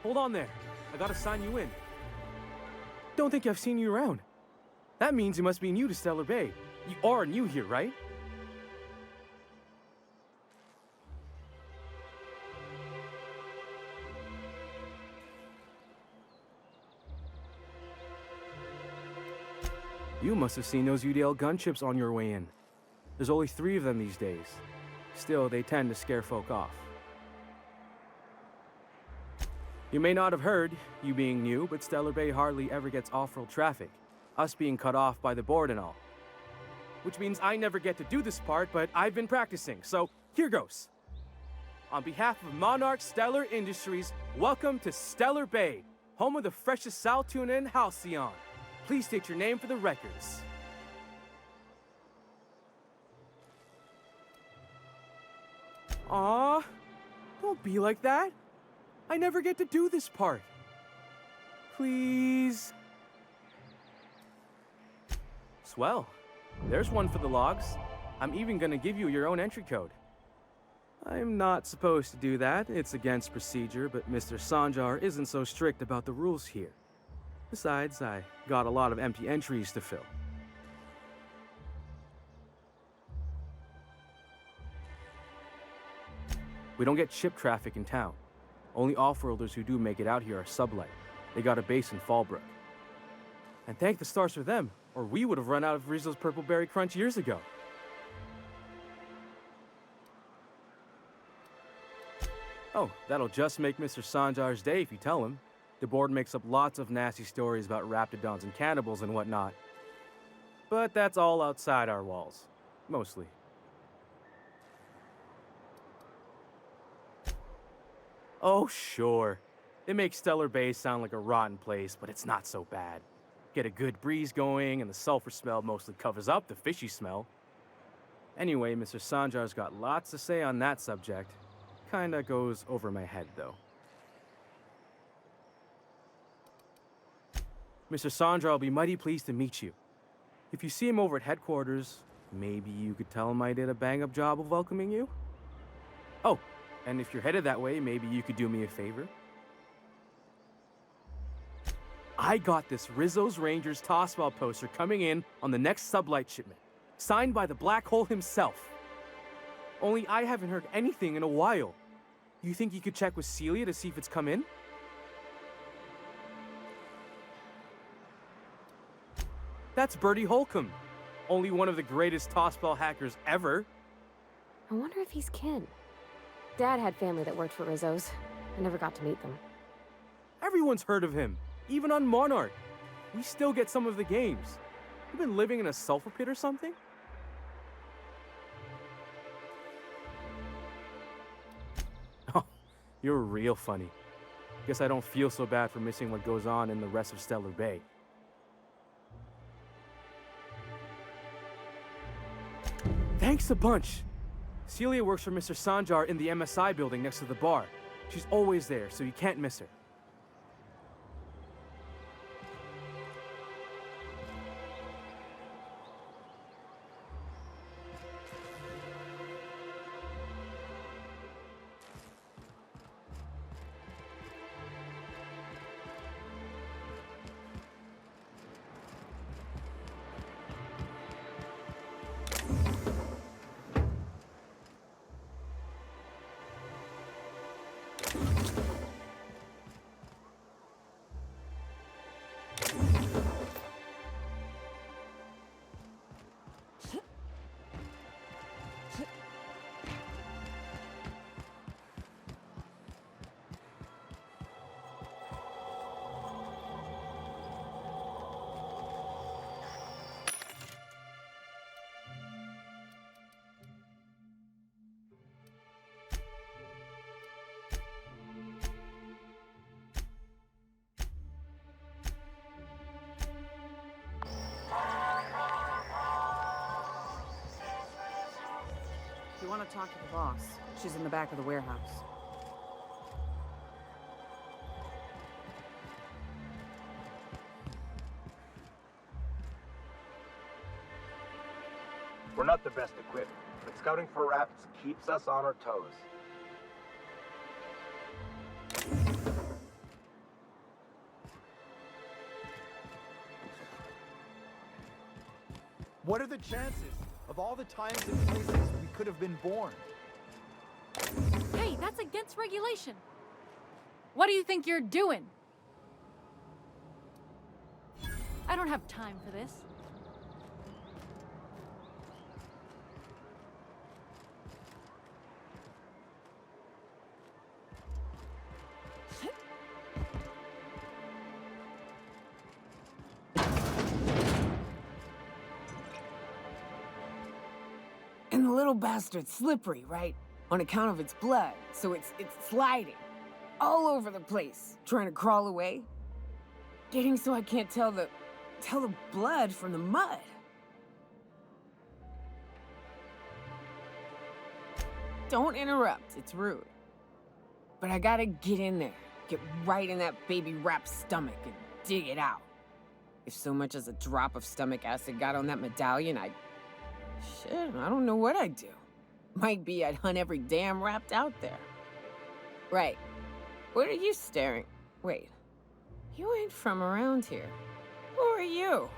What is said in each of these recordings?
hold on there. I gotta sign you in. Don't think I've seen you around. That means you must be new to Stellar Bay. You are new here, right? You must have seen those UDL gunships on your way in. There's only 3 of them these days. Still, they tend to scare folk off. You may not have heard, you being new, but Stellar Bay hardly ever gets off-road traffic, us being cut off by the board and all. Which means I never get to do this part, but I've been practicing, so here goes. On behalf of Monarch Stellar Industries, welcome to Stellar Bay, home of the freshest sal tuna in Halcyon. Please state your name for the records. Aw, don't be like that. I never get to do this part. Please. Swell. There's one for the logs. I'm even gonna give you your own entry code. I'm not supposed to do that. It's against procedure, but Mr. Sanjar isn't so strict about the rules here. Besides, I got a lot of empty entries to fill. We don't get ship traffic in town. Only off-worlders who do make it out here are sublight. They got a base in Fallbrook. And thank the stars for them, or we would have run out of Rizzo's Purple Berry Crunch years ago. Oh, that'll just make Mr. Sanjar's day if you tell him. The board makes up lots of nasty stories about raptidons and cannibals and whatnot. But that's all outside our walls. Mostly. Oh, sure. It makes Stellar Bay sound like a rotten place, but it's not so bad. Get a good breeze going, and the sulfur smell mostly covers up the fishy smell. Anyway, Mr. Sanjar's got lots to say on that subject. Kinda goes over my head, though. Mr. Sanjar will be mighty pleased to meet you. If you see him over at headquarters, maybe you could tell him I did a bang-up job of welcoming you? Oh, and if you're headed that way, maybe you could do me a favor. I got this Rizzo's Rangers Tossball poster coming in on the next sublight shipment, signed by the Black Hole himself. Only I haven't heard anything in a while. You think you could check with Celia to see if it's come in? That's Bertie Holcomb, only one of the greatest tossball hackers ever. I wonder if he's kin. Dad had family that worked for Rizzo's. I never got to meet them. Everyone's heard of him, even on Monarch. We still get some of the games. You've been living in a sulfur pit or something? Oh, you're real funny. Guess I don't feel so bad for missing what goes on in the rest of Stellar Bay. Thanks a bunch. Celia works for Mr. Sanjar in the MSI building next to the bar. She's always there, so you can't miss her. If you want to talk to the boss, she's in the back of the warehouse. We're not the best equipped, but scouting for rats keeps us on our toes. What are the chances of all the times and places we could have been born? Hey, that's against regulation. What do you think you're doing? I don't have time for this. And the little bastard's slippery, right? On account of its blood, so it's sliding all over the place, trying to crawl away. Getting so I can't tell the blood from the mud. Don't interrupt, it's rude. But I gotta get in there, get right in that baby rap's stomach and dig it out. If so much as a drop of stomach acid got on that medallion, shit, I don't know what I'd do. Might be I'd hunt every damn rapt out there. Right. What are you staring? Wait. You ain't from around here. Who are you?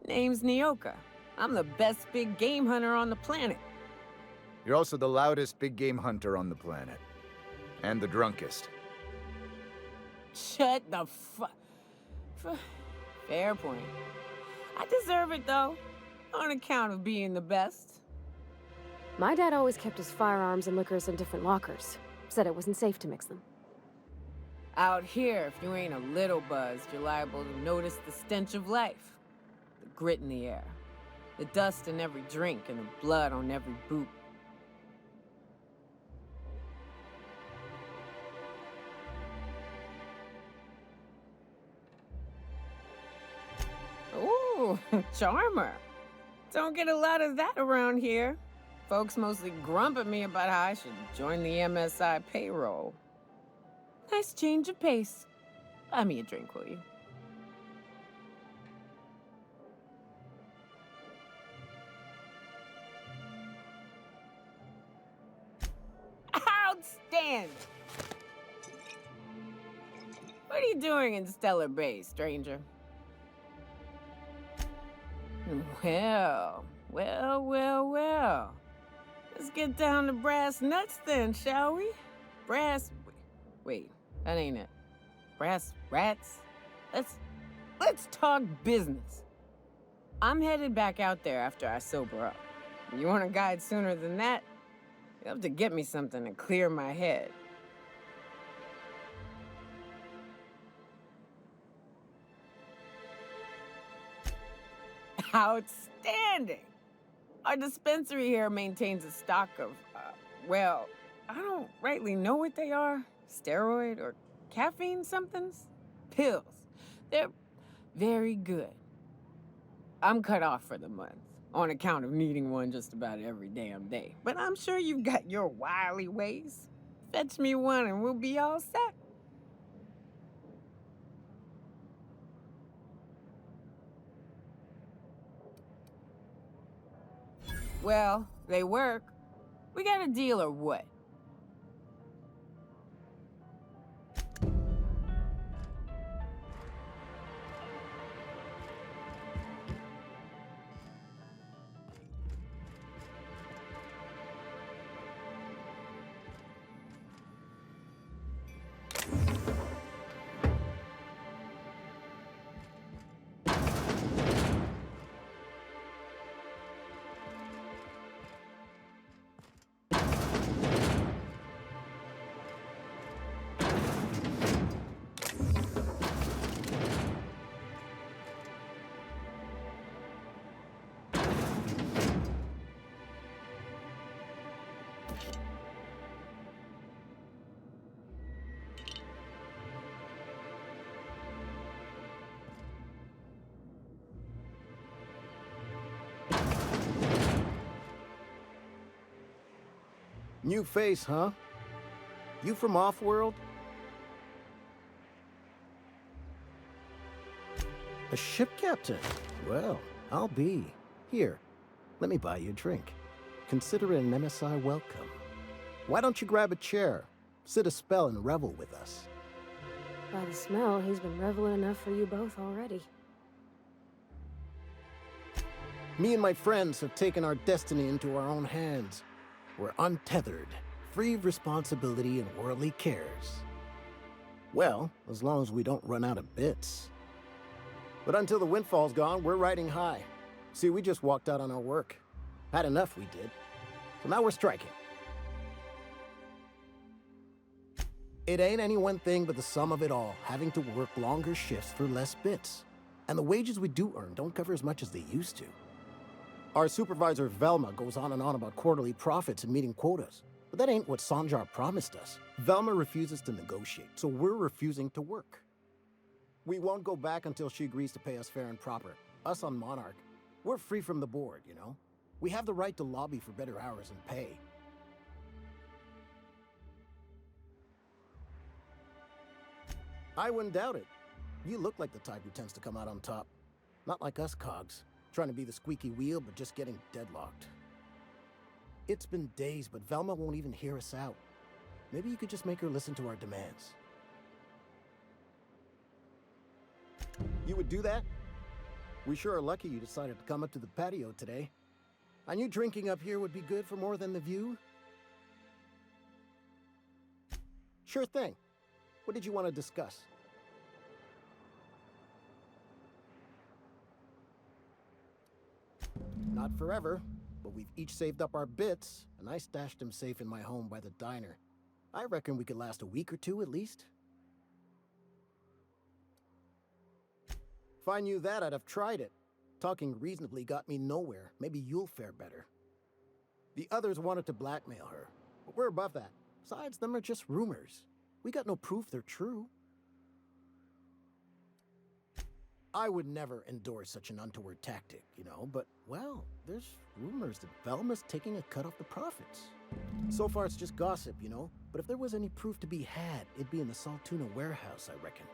Name's Nyoka. I'm the best big game hunter on the planet. You're also the loudest big game hunter on the planet. And the drunkest. Shut the Fair point. I deserve it, though. On account of being the best. My dad always kept his firearms and liquors in different lockers. Said it wasn't safe to mix them. Out here, if you ain't a little buzzed, you're liable to notice the stench of life. The grit in the air. The dust in every drink and the blood on every boot. Ooh, charmer. Don't get a lot of that around here. Folks mostly grump at me about how I should join the MSI payroll. Nice change of pace. Buy me a drink, will you? Outstanding! What are you doing in Stellar Bay, stranger? Well. Let's get down to brass nuts then, shall we? Wait, that ain't it. Brass rats? Let's talk business. I'm headed back out there after I sober up. You want a guide sooner than that? You'll have to get me something to clear my head. Outstanding! Our dispensary here maintains a stock of, well, I don't rightly know what they are. Steroid or caffeine somethings? Pills. They're very good. I'm cut off for the month, on account of needing one just about every damn day. But I'm sure you've got your wily ways. Fetch me one and we'll be all set. Well, they work. We got a deal or what? New face, huh? You from off-world? A ship captain? Well, I'll be. Here, let me buy you a drink. Consider it an MSI welcome. Why don't you grab a chair, sit a spell and revel with us? By the smell, he's been reveling enough for you both already. Me and my friends have taken our destiny into our own hands. We're untethered, free of responsibility and worldly cares. Well, as long as we don't run out of bits. But until the windfall's gone, we're riding high. See, we just walked out on our work. Had enough, we did. So now we're striking. It ain't any one thing but the sum of it all, having to work longer shifts for less bits. And the wages we do earn don't cover as much as they used to. Our supervisor, Velma, goes on and on about quarterly profits and meeting quotas. But that ain't what Sanjar promised us. Velma refuses to negotiate, so we're refusing to work. We won't go back until she agrees to pay us fair and proper. Us on Monarch, we're free from the board, you know? We have the right to lobby for better hours and pay. I wouldn't doubt it. You look like the type who tends to come out on top. Not like us cogs, trying to be the squeaky wheel but just getting deadlocked. It's been days, but Velma won't even hear us out. Maybe you could just make her listen to our demands. You would do that? We sure are lucky you decided to come up to the patio today. I knew drinking up here would be good for more than the view. Sure thing. What did you want to discuss? Not forever, but we've each saved up our bits, and I stashed them safe in my home by the diner. I reckon we could last a week or two at least. If I knew that, I'd have tried it. Talking reasonably got me nowhere. Maybe you'll fare better. The others wanted to blackmail her, but we're above that. Besides, them are just rumors. We got no proof they're true. I would never endorse such an untoward tactic, you know, but, well, there's rumors that Velma's taking a cut off the profits. So far it's just gossip, you know, but if there was any proof to be had, it'd be in the Saltuna warehouse, I reckon.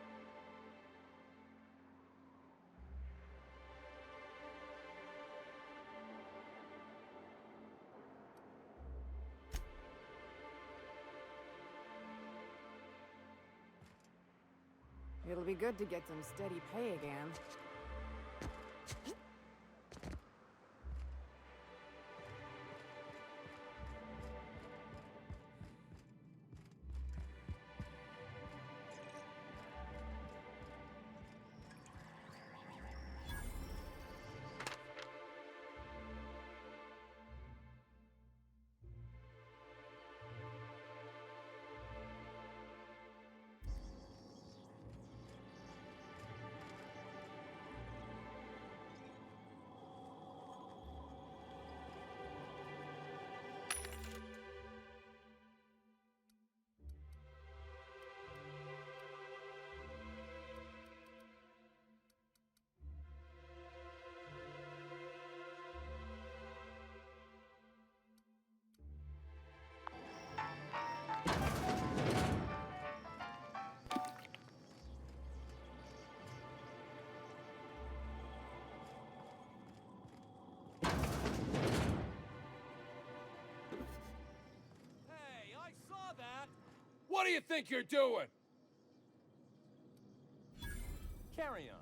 It'll be good to get some steady pay again. What do you think you're doing? Carry on.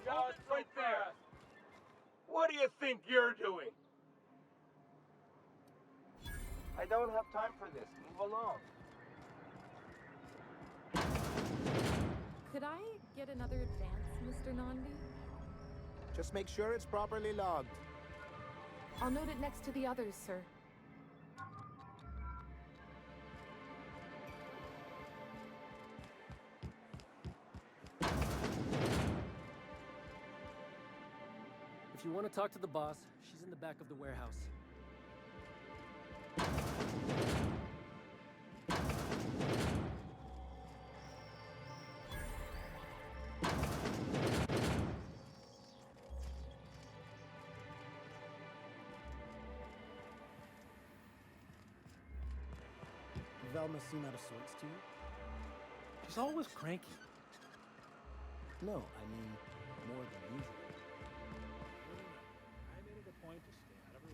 Just right there. What do you think you're doing? I don't have time for this. Move along. Could I get another advance, Mr. Nandi? Just make sure it's properly logged. I'll note it next to the others, sir. If you want to talk to the boss, she's in the back of the warehouse. Velma seem out of sorts to you? She's always cranky. No, I mean more than usual. I made it a point to stay out of her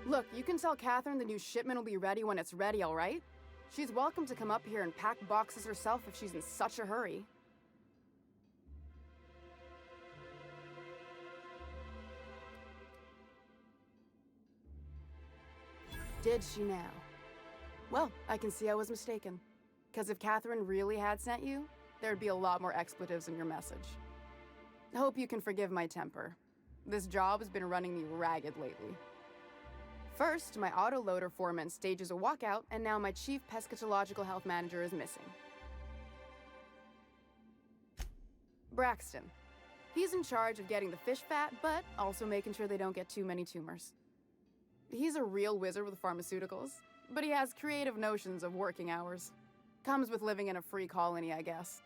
way. Look, you can tell Catherine the new shipment will be ready when it's ready, all right? She's welcome to come up here and pack boxes herself if she's in such a hurry. Did she now? Well, I can see I was mistaken. Because if Catherine really had sent you, there'd be a lot more expletives in your message. Hope you can forgive my temper. This job has been running me ragged lately. First, my autoloader foreman stages a walkout, and now my chief pescatological health manager is missing. Braxton. He's in charge of getting the fish fat, but also making sure they don't get too many tumors. He's a real wizard with pharmaceuticals, but he has creative notions of working hours. Comes with living in a free colony, I guess.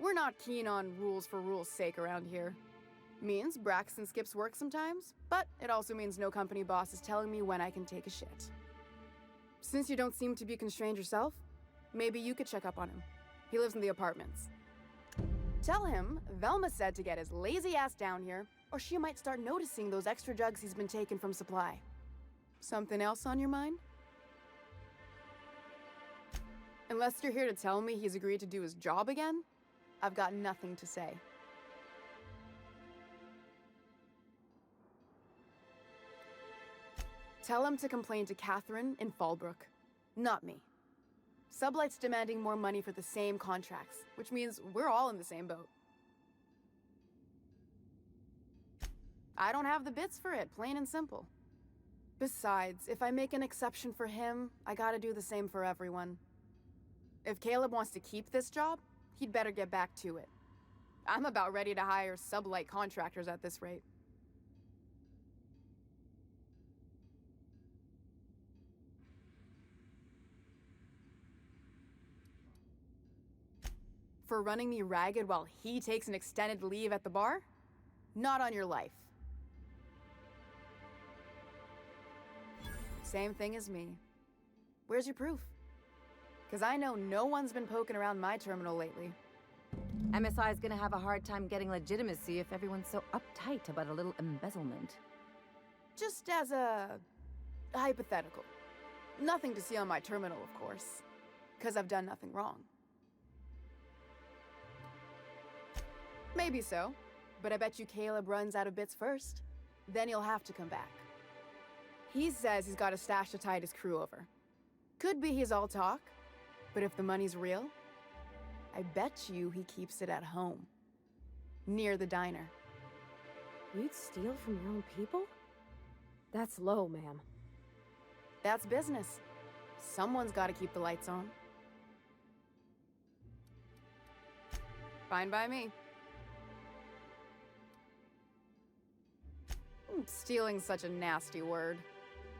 We're not keen on rules for rules' sake around here. Means Braxton skips work sometimes, but it also means no company boss is telling me when I can take a shit. Since you don't seem to be constrained yourself, maybe you could check up on him. He lives in the apartments. Tell him Velma said to get his lazy ass down here, or she might start noticing those extra jugs he's been taking from supply. Something else on your mind? Unless you're here to tell me he's agreed to do his job again, I've got nothing to say. Tell him to complain to Catherine in Fallbrook, not me. Sublight's demanding more money for the same contracts, which means we're all in the same boat. I don't have the bits for it, plain and simple. Besides, if I make an exception for him, I gotta do the same for everyone. If Caleb wants to keep this job, he'd better get back to it. I'm about ready to hire sublight contractors at this rate. For running me ragged while he takes an extended leave at the bar? Not on your life. Same thing as me. Where's your proof? Because I know no one's been poking around my terminal lately. MSI is gonna have a hard time getting legitimacy if everyone's so uptight about a little embezzlement. Just as a hypothetical. Nothing to see on my terminal, of course. Because I've done nothing wrong. Maybe so, but I bet you Caleb runs out of bits first. Then he'll have to come back. He says he's got a stash to tide his crew over. Could be he's all talk, but if the money's real, I bet you he keeps it at home. Near the diner. You'd steal from your own people? That's low, ma'am. That's business. Someone's got to keep the lights on. Fine by me. Stealing's such a nasty word.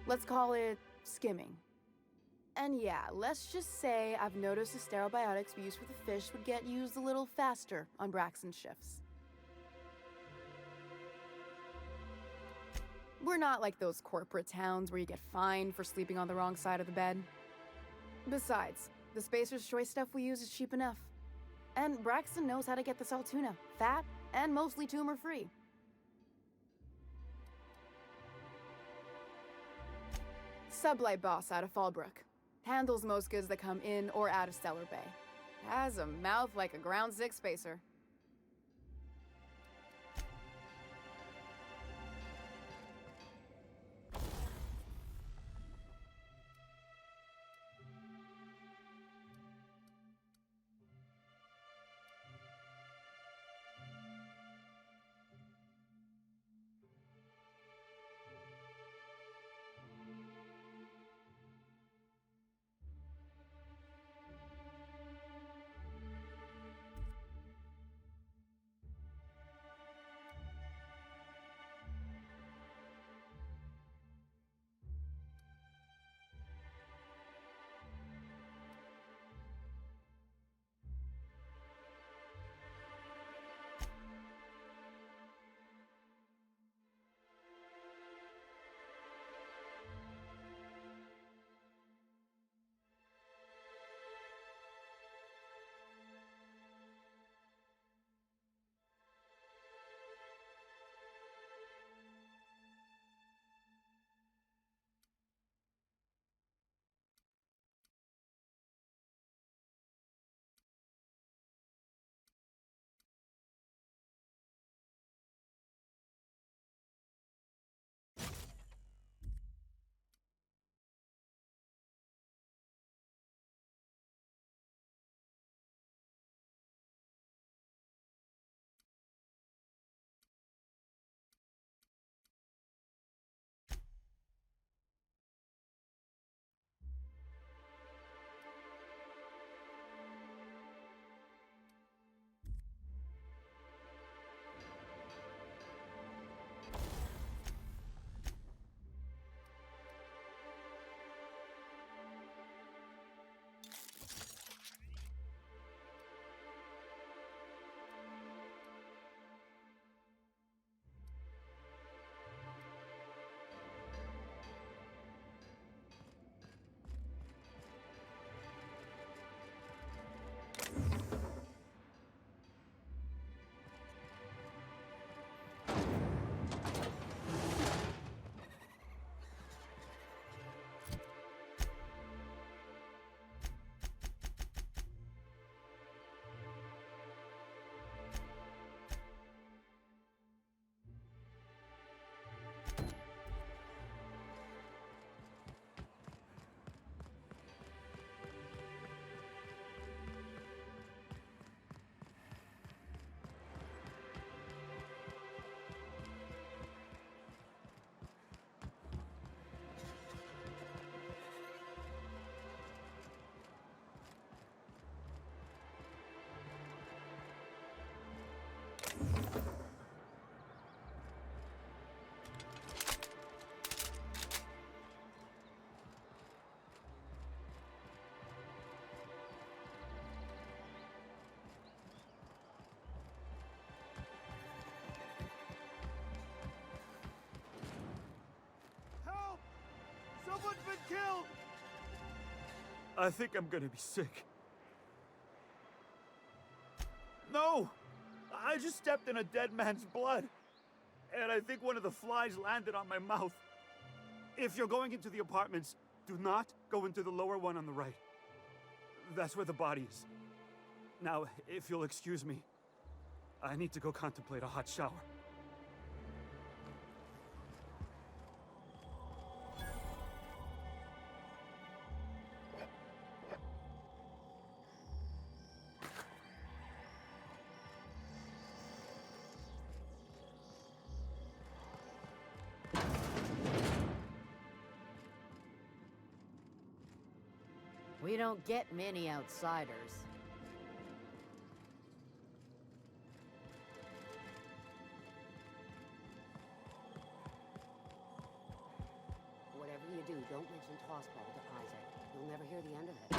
Let's call it skimming. And yeah, let's just say I've noticed the sterile biotics we use for the fish would get used a little faster on Braxton's shifts. We're not like those corporate towns where you get fined for sleeping on the wrong side of the bed. Besides, the Spacer's Choice stuff we use is cheap enough. And Braxton knows how to get the salt tuna, fat and mostly tumor-free. Sublight boss out of Fallbrook. Handles most goods that come in or out of Stellar Bay. Has a mouth like a ground six spacer. Someone's been killed! I think I'm gonna be sick. No! I just stepped in a dead man's blood. And I think one of the flies landed on my mouth. If you're going into the apartments, do not go into the lower one on the right. That's where the body is. Now, if you'll excuse me, I need to go contemplate a hot shower. We don't get many outsiders. Whatever you do, don't mention Tossball to Isaac. You'll never hear the end of it. You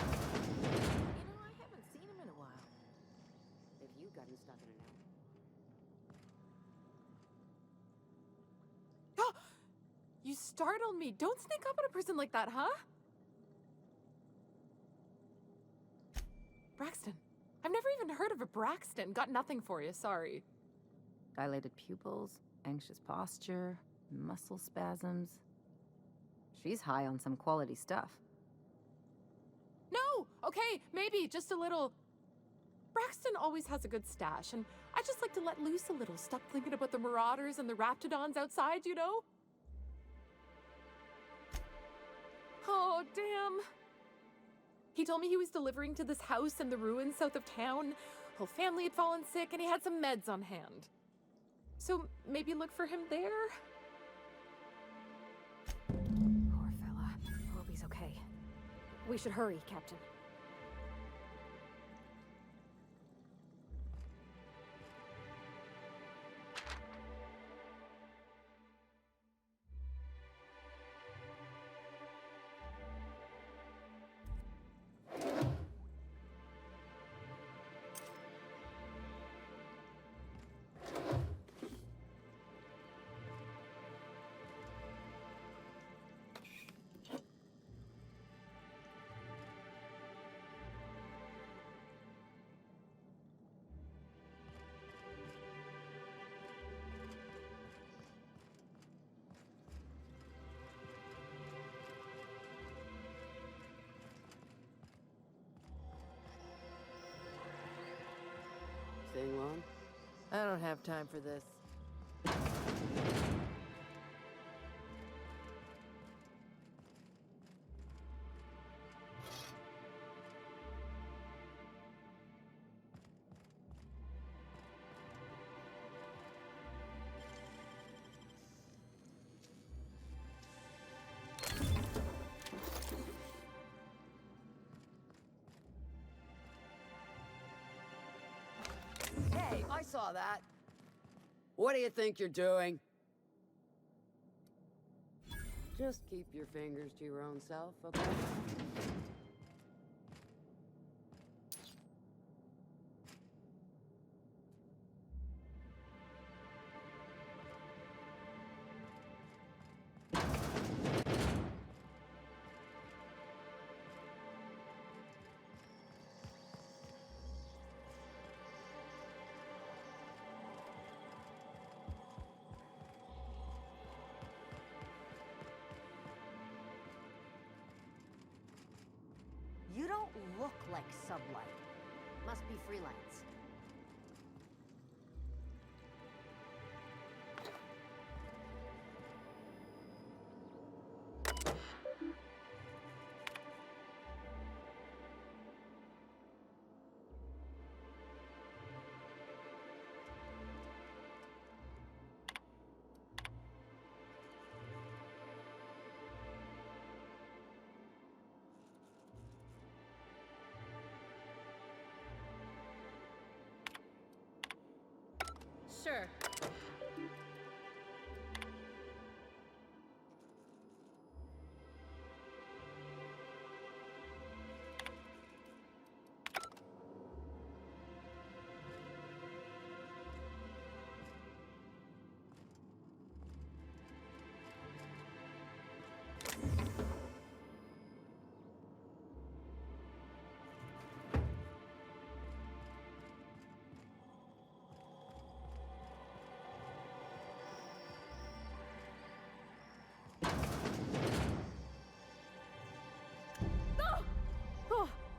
know, I haven't seen him in a while. If you got him stuck in an alley. You startled me. Don't sneak up on a person like that, huh? Braxton. I've never even heard of a Braxton. Got nothing for you, sorry. Dilated pupils, anxious posture, muscle spasms. She's high on some quality stuff. Okay, maybe just a little. Braxton always has a good stash, and I just like to let loose a little. Stop thinking about the marauders and the raptidons outside, you know? Oh, damn. He told me he was delivering to this house in the ruins south of town. Whole family had fallen sick, and he had some meds on hand. So maybe look for him there? Poor fella. I hope he's okay. We should hurry, Captain. Staying long? I don't have time for this. Hey, I saw that. What do you think you're doing? Just keep your fingers to your own self, okay? You don't look like sublight. Must be freelance. Sure.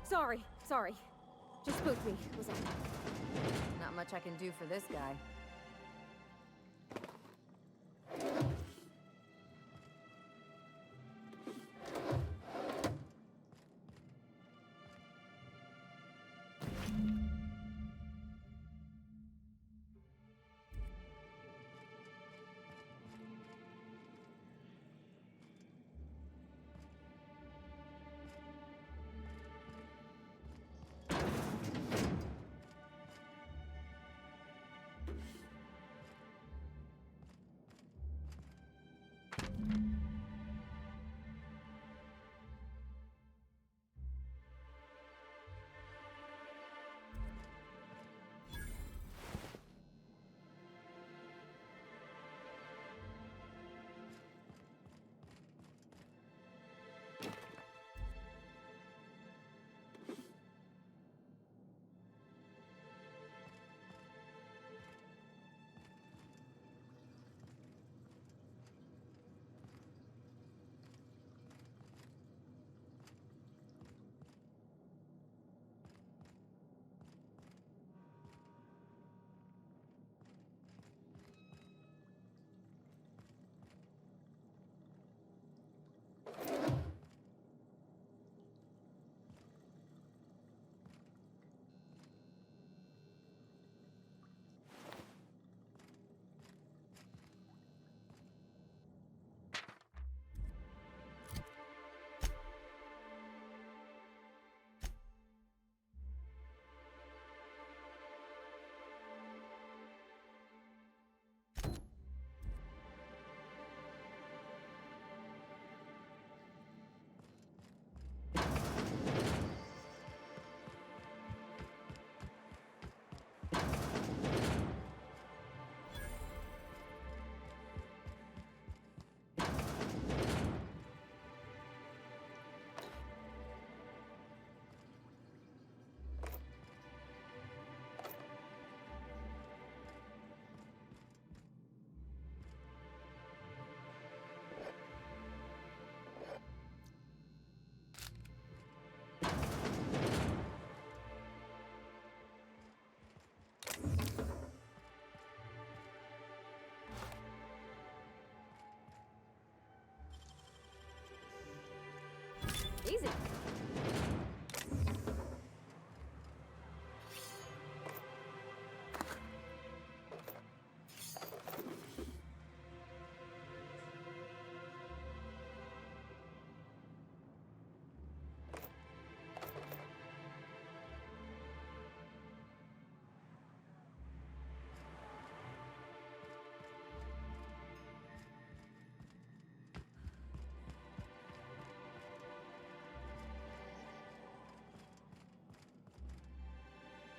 Oh, sorry. Just spooked me, was all. Not much I can do for this guy.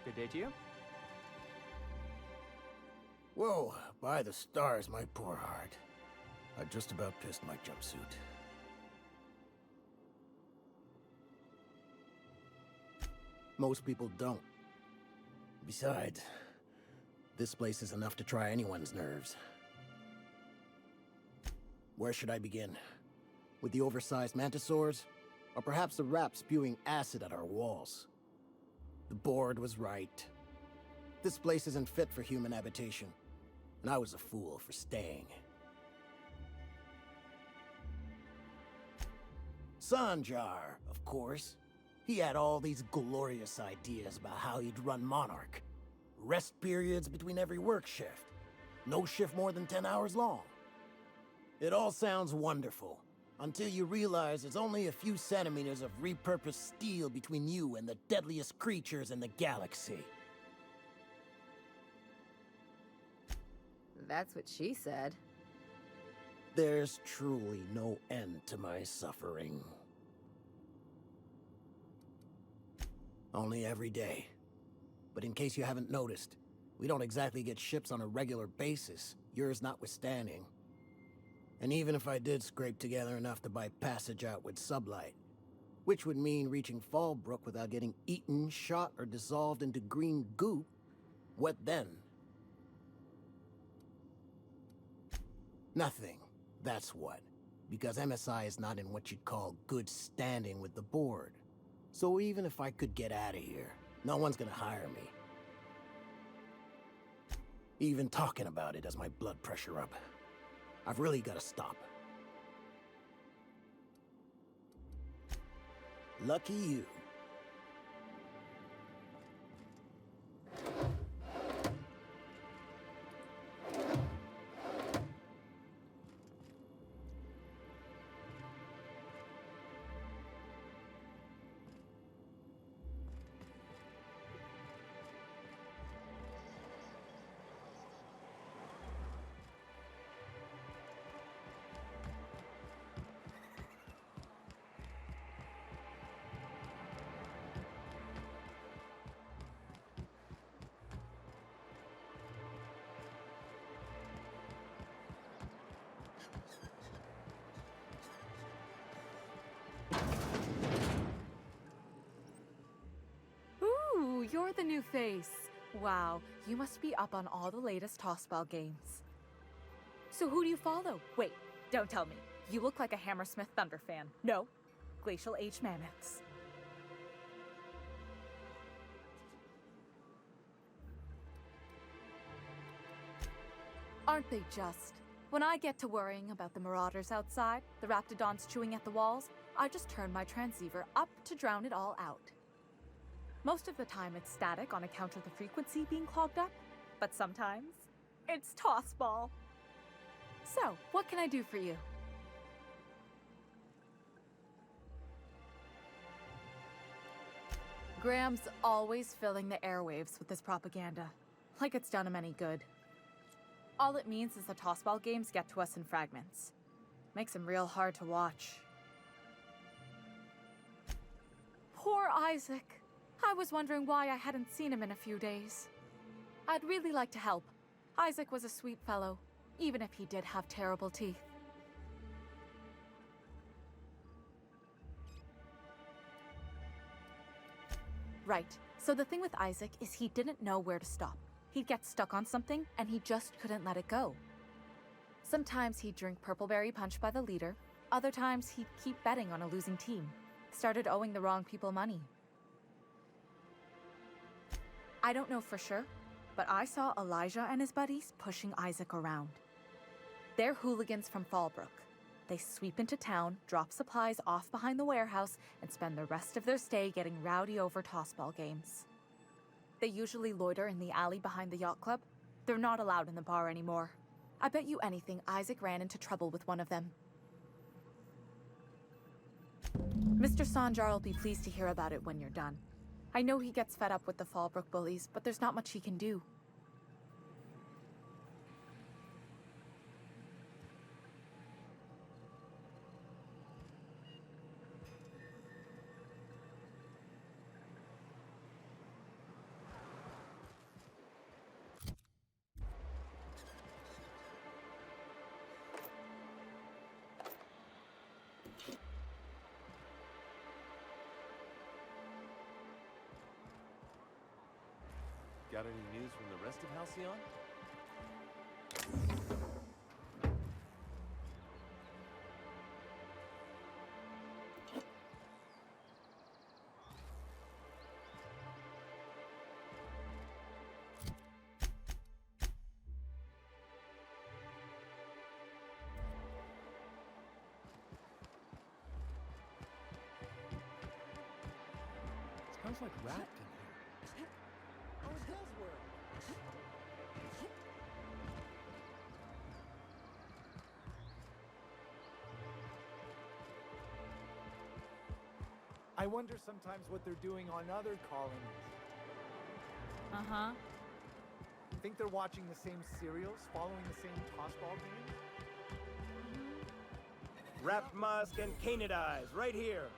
Good day to you. Whoa, by the stars, my poor heart. I just about pissed my jumpsuit. Most people don't. Besides, this place is enough to try anyone's nerves. Where should I begin? With the oversized mantisaurs? Or perhaps the rap spewing acid at our walls? The board was right. This place isn't fit for human habitation, and I was a fool for staying. Sanjar, of course. He had all these glorious ideas about how he'd run Monarch. Rest periods between every work shift. No shift more than 10 hours long. It all sounds wonderful, until you realize there's only a few centimeters of repurposed steel between you and the deadliest creatures in the galaxy. That's what she said. There's truly no end to my suffering. Only every day. But in case you haven't noticed, we don't exactly get ships on a regular basis, yours notwithstanding. And even if I did scrape together enough to buy passage out with sublight, which would mean reaching Fallbrook without getting eaten, shot, or dissolved into green goop, what then? Nothing, that's what. Because MSI is not in what you'd call good standing with the board. So even if I could get out of here, no one's gonna hire me. Even talking about it has my blood pressure up. I've really gotta stop. Lucky you. Ooh, you're the new face. Wow, you must be up on all the latest tossball games. So who do you follow? Wait, don't tell me. You look like a Hammersmith Thunder fan. No, Glacial Age Mammoths. Aren't they just? When I get to worrying about the marauders outside, the raptidons chewing at the walls, I just turn my transceiver up to drown it all out. Most of the time it's static on account of the frequency being clogged up, but sometimes it's tossball. So, what can I do for you? Graham's always filling the airwaves with this propaganda, like it's done him any good. All it means is the tossball games get to us in fragments. Makes him real hard to watch. Poor Isaac. I was wondering why I hadn't seen him in a few days. I'd really like to help. Isaac was a sweet fellow, even if he did have terrible teeth. Right, so the thing with Isaac is he didn't know where to stop. He'd get stuck on something, and he just couldn't let it go. Sometimes he'd drink Purpleberry Punch by the liter. Other times he'd keep betting on a losing team. Started owing the wrong people money. I don't know for sure, but I saw Elijah and his buddies pushing Isaac around. They're hooligans from Fallbrook. They sweep into town, drop supplies off behind the warehouse, and spend the rest of their stay getting rowdy over tossball games. They usually loiter in the alley behind the yacht club. They're not allowed in the bar anymore. I bet you anything Isaac ran into trouble with one of them. Mr. Sanjar will be pleased to hear about it when you're done. I know he gets fed up with the Fallbrook bullies, but there's not much he can do. Got any news from the rest of Halcyon? Smells like rat in here. Oh, it does work. I wonder sometimes what they're doing on other colonies. Uh-huh. Think they're watching the same serials, following the same tossball games? Wrapped musk and canid eyes, right here.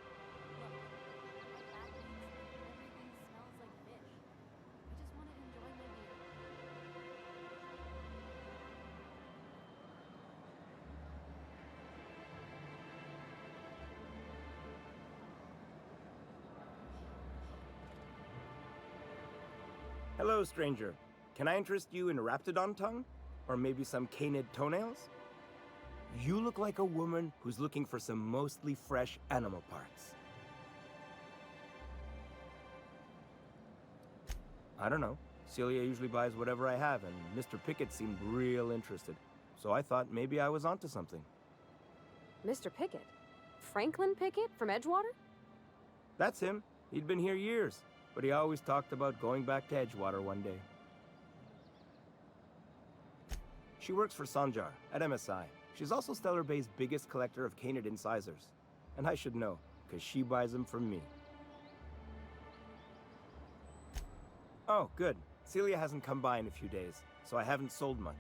Hello, stranger. Can I interest you in raptidon tongue? Or maybe some canid toenails? You look like a woman who's looking for some mostly fresh animal parts. I don't know. Celia usually buys whatever I have, and Mr. Pickett seemed real interested. So I thought maybe I was onto something. Mr. Pickett? Franklin Pickett from Edgewater? That's him. He'd been here years, but he always talked about going back to Edgewater one day. She works for Sanjar at MSI. She's also Stellar Bay's biggest collector of canid incisors. And I should know, because she buys them from me. Oh, good. Celia hasn't come by in a few days, so I haven't sold much.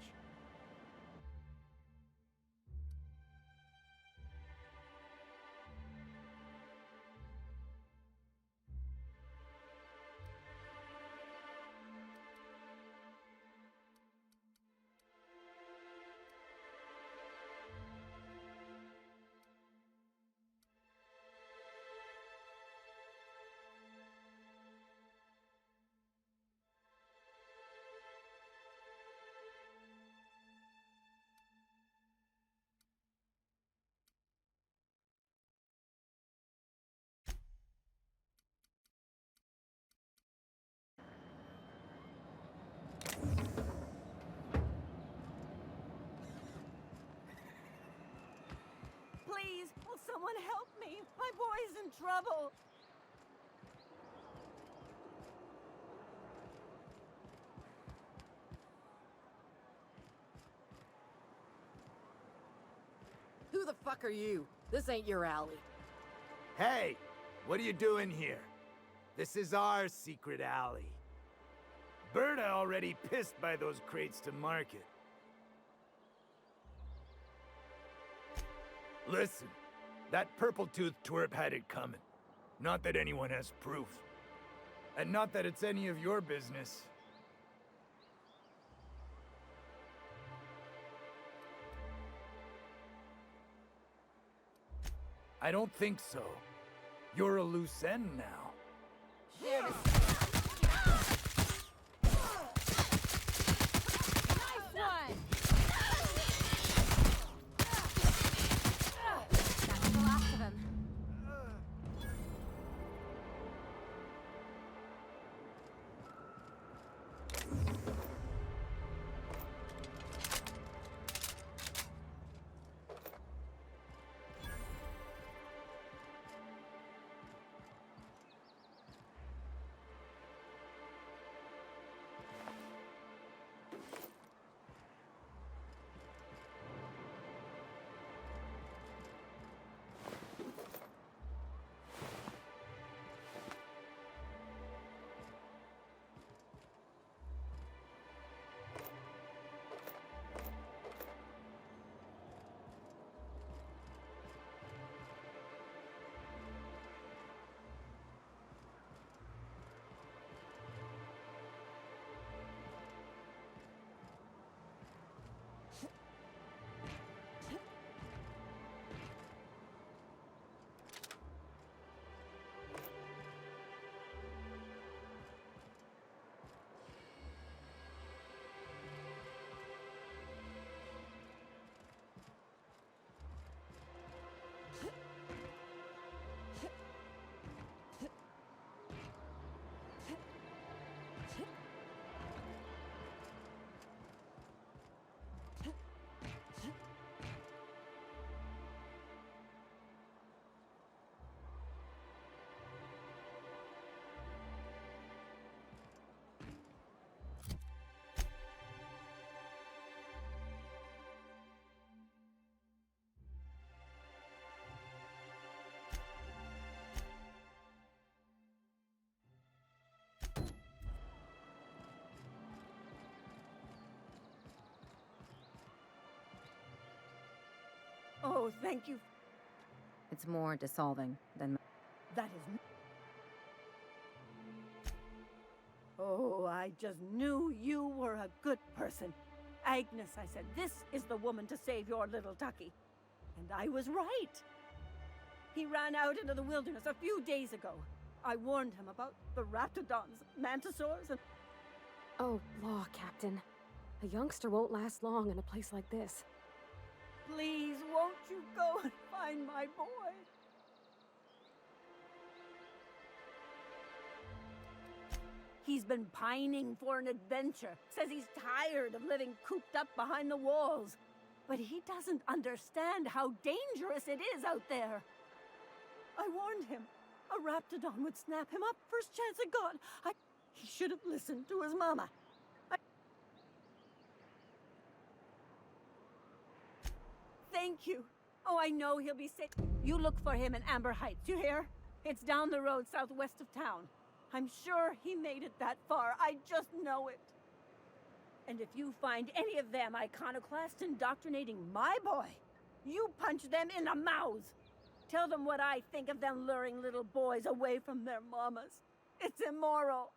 Please, will someone help me? My boy's in trouble. Who the fuck are you? This ain't your alley. Hey, what are you doing here? This is our secret alley. Berta already pissed by those crates to market. Listen, that purple-toothed twerp had it coming. Not that anyone has proof. And not that it's any of your business. I don't think so. You're a loose end now. That's the last of him. Oh, thank you. It's more dissolving than... That is... Oh, I just knew you were a good person. Agnes, I said, this is the woman to save your little ducky. And I was right. He ran out into the wilderness a few days ago. I warned him about the raptidons, mantisaurs, and... Oh, law, Captain. A youngster won't last long in a place like this. Please, won't you go and find my boy? He's been pining for an adventure. Says he's tired of living cooped up behind the walls. But he doesn't understand how dangerous it is out there. I warned him. A raptidon would snap him up first chance it got. He should have listened to his mama. Thank you. Oh, I know he'll be safe. You look for him in Amber Heights, you hear? It's down the road southwest of town. I'm sure he made it that far. I just know it. And if you find any of them iconoclasts indoctrinating my boy, you punch them in the mouths. Tell them what I think of them luring little boys away from their mamas. It's immoral.